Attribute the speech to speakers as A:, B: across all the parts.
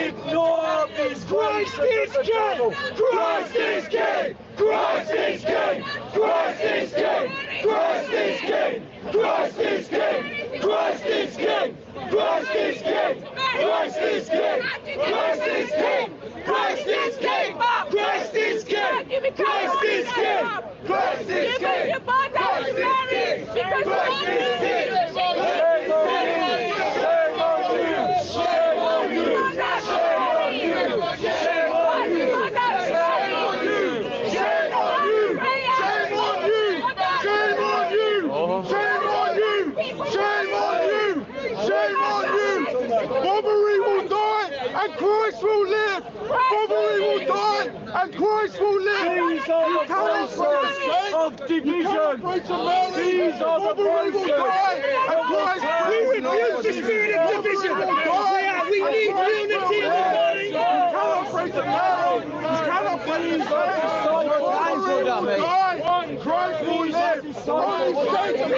A: Ignore these Christ is king! Christ is king! Christ is king! Christ is king! Christ is king! Christ is king! Christ is king! Christ is king! Christ is king! Christ is king! Christ is king! Christ is king! Christ is king! Christ is king! Christ is king! Christ is king! Shame on you! Shame on you! Shame on you! Shame on you! Shame on you! Shame on you! Shame on you! Shame on you! Shame on you! Shame on you! Robbery will die and Christ will live! Robbery will die and Christ will live! These are the places of division! These are the places of Christ! We refuse the spirit of division! We need unity in the body! You cannot break the marrow! You cannot break the marrow! Christ will live! Only saints and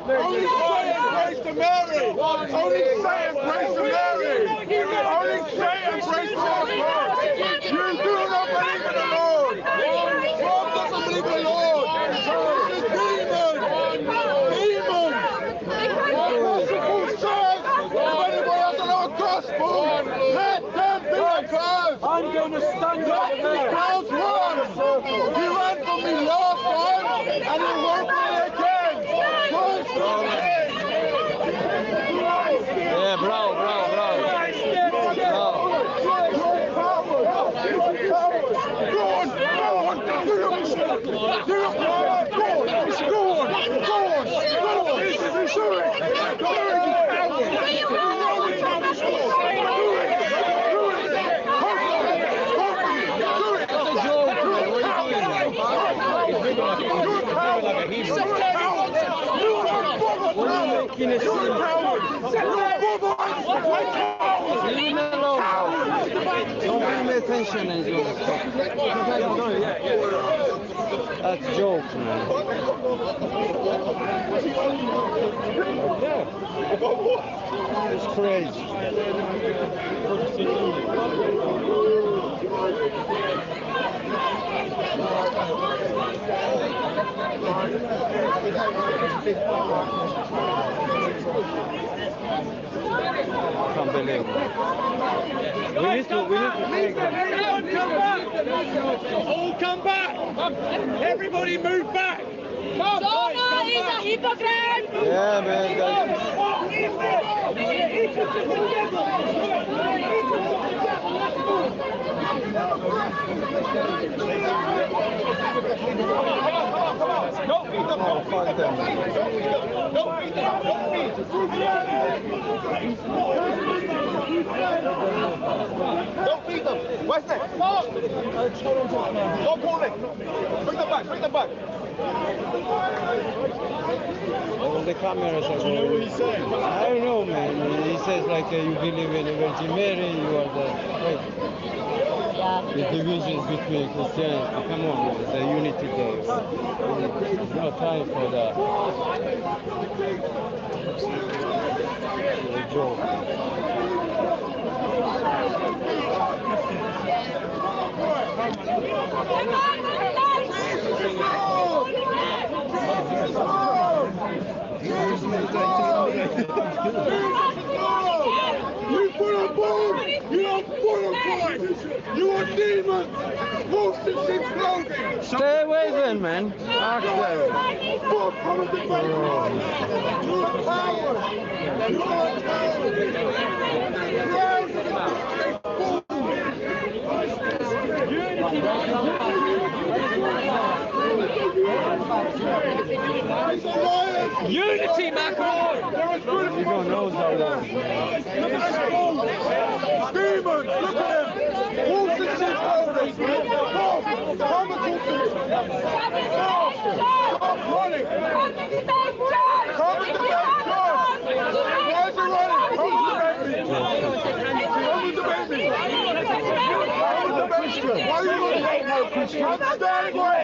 A: only praise to Mary! Only say and praise to Mary! Only say and praise to our God! You do not believe in the Lord! God doesn't believe in the Lord! It's a demon! Demon! Gospel says, if anyone has another gospel, let them be accursed! I'm going to stand up there! God's word! You ran from me last time, and you won't from me again!
B: Yeah, bravo, bravo, bravo. Leave him alone. Don't give me attention and he's gonna stop. That's a joke, man. It's crazy. Can't believe it. We need to take them.
A: All come back! Everybody move back!
C: Sono is a hypocrite!
B: Yeah, man.
A: Don't beat them!
B: Oh, fuck them.
A: Don't beat them! Don't beat them! Don't beat them! Where's that? Don't call it! Bring them back! Bring them back!
B: All the cameras are going.
A: Do you know what he's saying?
B: I don't know, man. He says like you believe in the Virgin Mary, you are the... Wait. The divisions between Christianity. Come on, man. It's a unity day. There's no time for that. It's a joke.
A: You put a bomb! You don't put a fight! You are demons! Wolves in sheep's clothing!
B: Stay away then, man. Ask them.
A: Fuck, come and defend me! You're a coward! You're a coward! Unity, Macron!
B: You don't know how long.
A: Demons, look at them! Wolves in sheep's clothing! Stop! Come and talk to me! Stop running! Come and defend God! Why is he running? Come and defend me! Come and defend me! Come and defend me! Why are you running? No, Christian! I'm standing right